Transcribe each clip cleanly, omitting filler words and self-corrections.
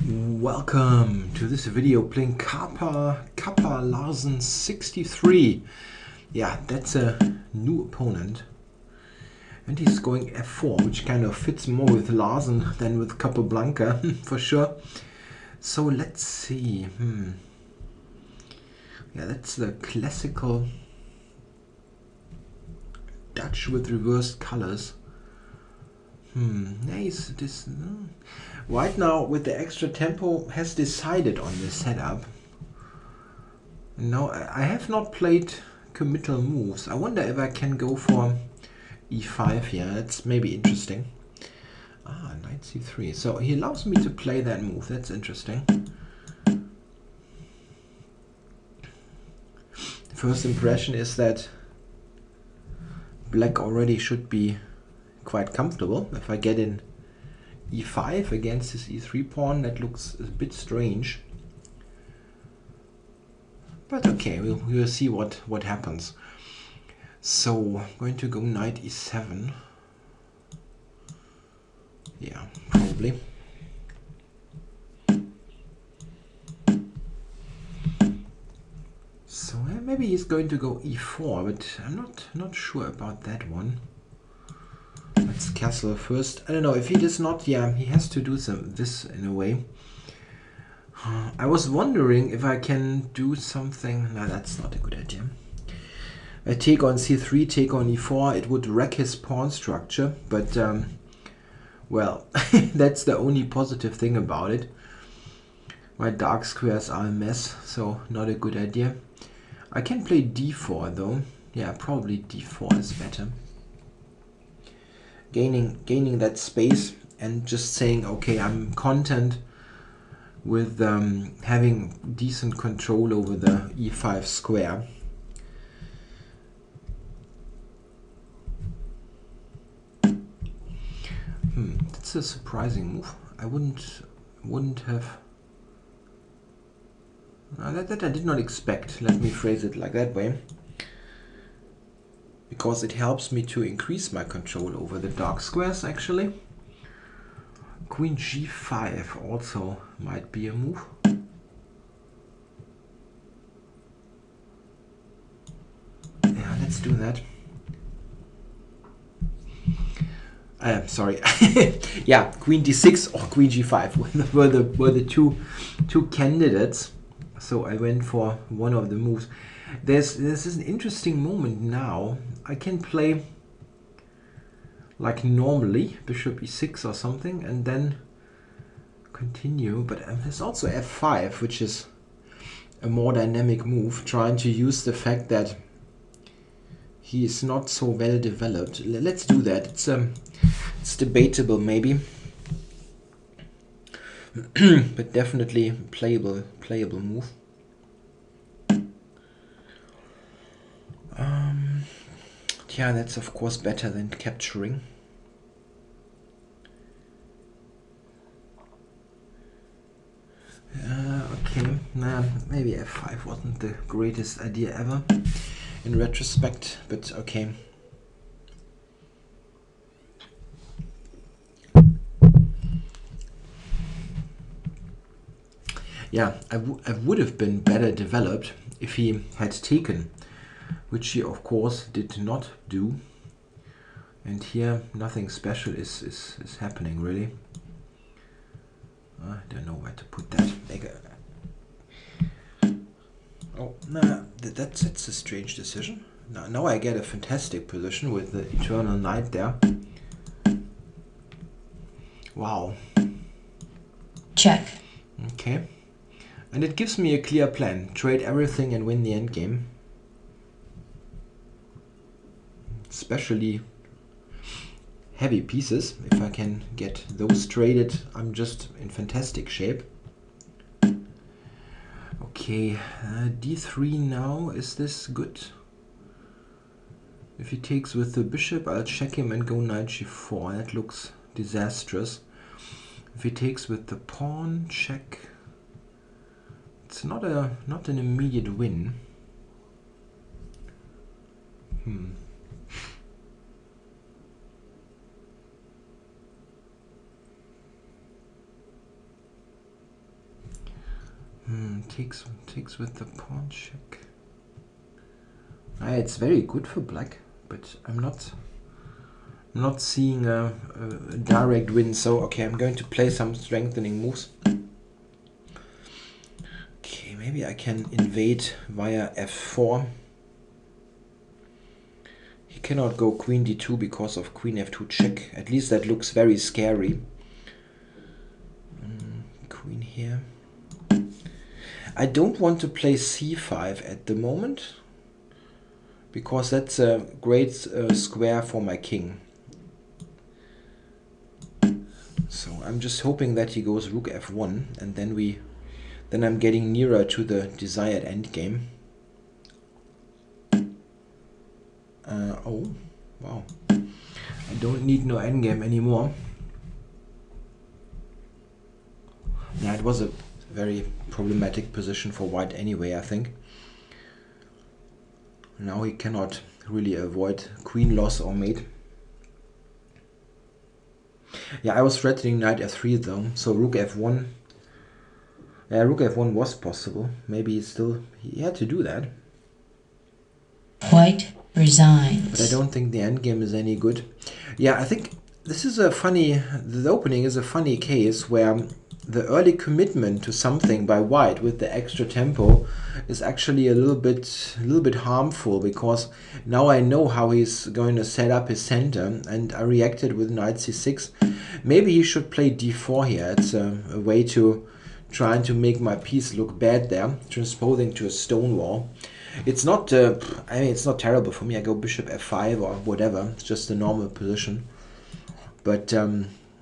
Welcome to this video playing CapaLarsen63. Yeah, that's a new opponent. And he's going f4, which kind of fits more with Larsen than with Capablanca, for sure. So let's see. Yeah, that's the classical Dutch with reversed colors. Nice. Right now, with the extra tempo, has decided on this setup. No, I have not played committal moves. I wonder if I can go for e5 here. That's maybe interesting. Knight c3. So he allows me to play that move. That's interesting. First impression is that black already should be quite comfortable. If I get in e5 against his e3 pawn, that looks a bit strange. But okay, we'll see what happens. So I'm going to go knight e7. Yeah, probably. So maybe he's going to go e4, but I'm not sure about that one. Let's castle first. I don't know if he does not. Yeah, he has to do this in a way. I was wondering if I can do something. No, that's not a good idea. I take on c3, take on e4. It would wreck his pawn structure, but well, that's the only positive thing about it. My dark squares are a mess, so not a good idea. I can play d4 though. Yeah, probably d4 is better. Gaining that space and just saying, okay, I'm content with having decent control over the e5 square. That's a surprising move. I wouldn't have. That I did not expect. Let me phrase it like that way. Because it helps me to increase my control over the dark squares, actually. Queen g5 also might be a move. Yeah, let's do that. Sorry. Yeah, queen d6 or queen g5 were the two candidates. So I went for one of the moves. This is an interesting moment now. I can play like normally, bishop e6 or something, and then continue. But there's also f5, which is a more dynamic move, trying to use the fact that he is not so well developed. Let's do that. It's debatable maybe, but definitely playable move. Yeah, that's of course better than capturing. Okay, maybe f5 wasn't the greatest idea ever in retrospect, but okay. Yeah, I would have been better developed if he had taken, which he of course did not do. And here nothing special is happening really. I don't know where to put that. Oh, nah, that's a strange decision. Now I get a fantastic position with the eternal knight there. Wow. Check. Okay. And it gives me a clear plan. Trade everything and win the endgame. Especially heavy pieces. If I can get those traded, I'm just in fantastic shape. Okay, d3 now. Is this good? If he takes with the bishop, I'll check him and go knight g4. That looks disastrous. If he takes with the pawn, check. It's not an immediate win. takes with the pawn check. It's very good for black, but I'm not seeing a direct win. So okay, I'm going to play some strengthening moves. Okay, maybe I can invade via f4. He cannot go queen d2 because of queen f2 check. At least that looks very scary. Queen here. I don't want to play c5 at the moment, because that's a great square for my king. So I'm just hoping that he goes rook f1, and then I'm getting nearer to the desired endgame. Oh, wow. I don't need no endgame anymore. Yeah, it was a very problematic position for white anyway, I think. Now he cannot really avoid queen loss or mate. Yeah, I was threatening knight f3 though, so rook f1. Rook f1 was possible. Maybe he had to do that. White resigns. But I don't think the endgame is any good. Yeah, I think this is the opening is a funny case where the early commitment to something by white with the extra tempo is actually a little bit harmful, because now I know how he's going to set up his center, and I reacted with knight c6. Maybe he should play d4 here. It's a way to trying to make my piece look bad there, transposing to a stone wall. It's not it's not terrible for me. I go bishop f5 or whatever. It's just a normal position. But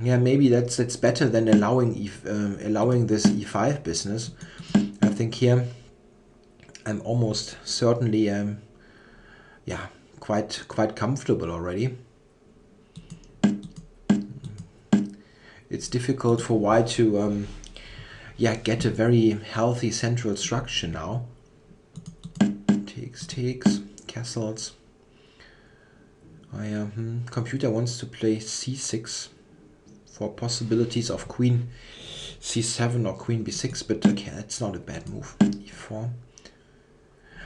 yeah, maybe that's better than allowing this e5 business. I think here I'm almost certainly yeah, quite comfortable already. It's difficult for white to yeah, get a very healthy central structure now. Takes castles. Computer wants to play c6 for possibilities of queen c7 or queen b6, but okay, that's not a bad move. e4.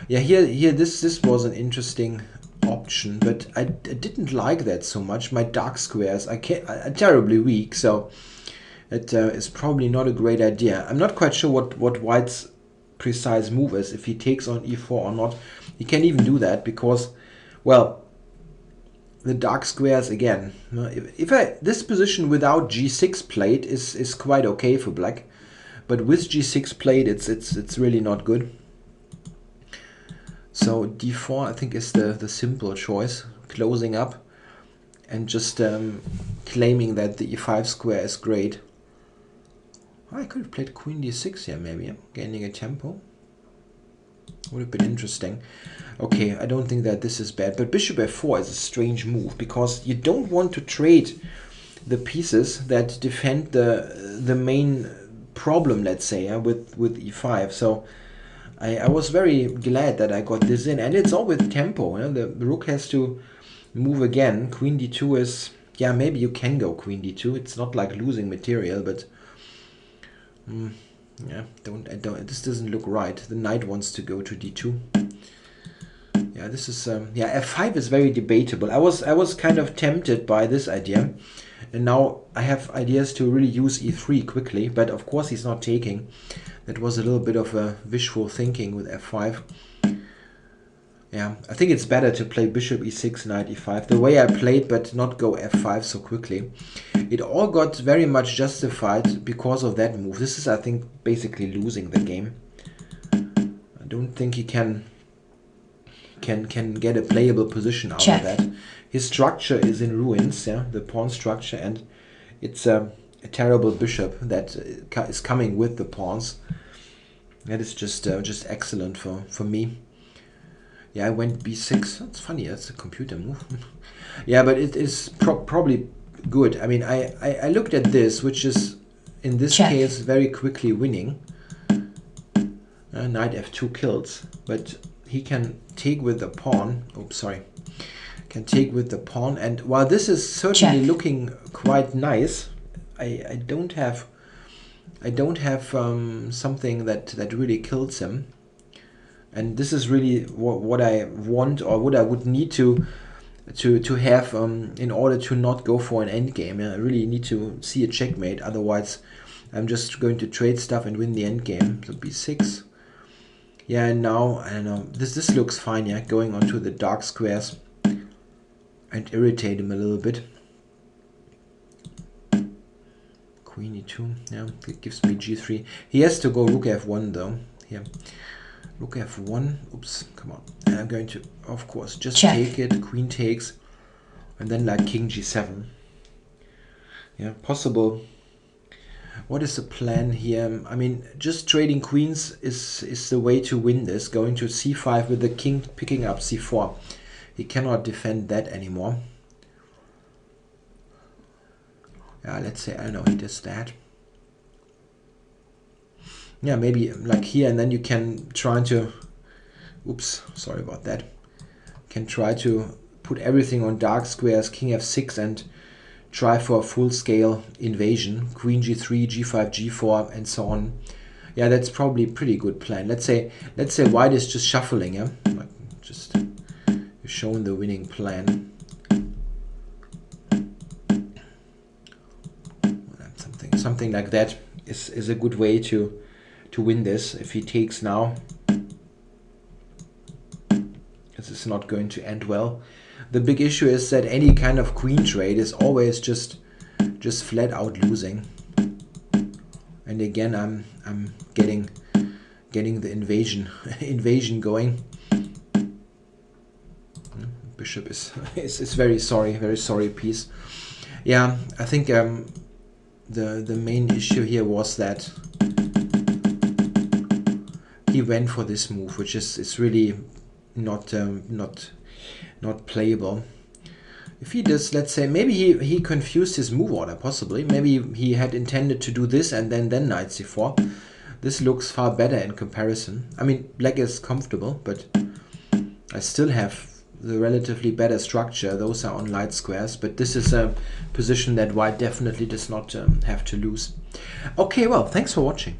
Yeah, here this was an interesting option, but I didn't like that so much. My dark squares are terribly weak, so it is probably not a great idea. I'm not quite sure what white's precise move is, if he takes on e4 or not. He can even do that because, well, the dark squares again. This position without g6 played is quite okay for black, but with g6 played, it's really not good. So d4 I think is the simple choice, closing up and just claiming that the e5 square is great. I could have played queen d6 here, maybe, gaining a tempo. Would have been interesting. Okay, I don't think that this is bad, but bishop f4 is a strange move, because you don't want to trade the pieces that defend the main problem, let's say, with e5. So I was very glad that I got this in, and it's all with tempo. The rook has to move again. Queen d2 is, yeah, maybe you can go queen d2. It's not like losing material, but yeah, this doesn't look right. The knight wants to go to d2. Yeah, this is yeah, f5 is very debatable. I was kind of tempted by this idea, and now I have ideas to really use e3 quickly, but of course he's not taking. That was a little bit of a wishful thinking with f5. Yeah, I think it's better to play bishop e6, knight e5, the way I played, but not go f5 so quickly. It all got very much justified because of that move. This is, I think, basically losing the game. I don't think he can get a playable position out of that. His structure is in ruins, yeah, the pawn structure, and it's a terrible bishop that is coming with the pawns. That is just excellent for me. Yeah, I went b6. That's funny. That's a computer move. Yeah, but it is probably good. I mean, I looked at this, which is in this case very quickly winning. Knight f2 kills, but he can take with the pawn. Oh, sorry. Can take with the pawn, and while this is certainly looking quite nice, I don't have I don't have something that really kills him. And this is really what I want, or what I would need to have in order to not go for an endgame. I really need to see a checkmate, otherwise I'm just going to trade stuff and win the endgame. So b6. Yeah, and now, I don't know, this looks fine, yeah, going onto the dark squares and irritate him a little bit. Queen e2, yeah, it gives me g3. He has to go rook f1 though, here. Rook f1, oops, come on. And I'm going to, of course, just Check. take it, queen takes, and then like king g7. Yeah, possible. What is the plan here? I mean, just trading queens is the way to win this. Going to c5 with the king picking up c4. He cannot defend that anymore. Yeah, let's say, I don't know, he does that. Yeah, maybe like here, and then you can try to, oops, sorry about that. Can try to put everything on dark squares, king f6, and try for a full-scale invasion. Queen g3, g5, g4, and so on. Yeah, that's probably a pretty good plan. Let's say white is just shuffling, yeah? Like just showing the winning plan. Something like that is a good way to win this. If he takes now, this is not going to end well. The big issue is that any kind of queen trade is always just flat out losing. And again, I'm getting the invasion going. Bishop is very sorry piece. Yeah, I think the main issue here was that he went for this move, which is really not playable. If he does, let's say, maybe he confused his move order, possibly. Maybe he had intended to do this and then knight c4. This looks far better in comparison. I mean, black is comfortable, but I still have the relatively better structure. Those are on light squares, but this is a position that white definitely does not have to lose. Okay, well, thanks for watching.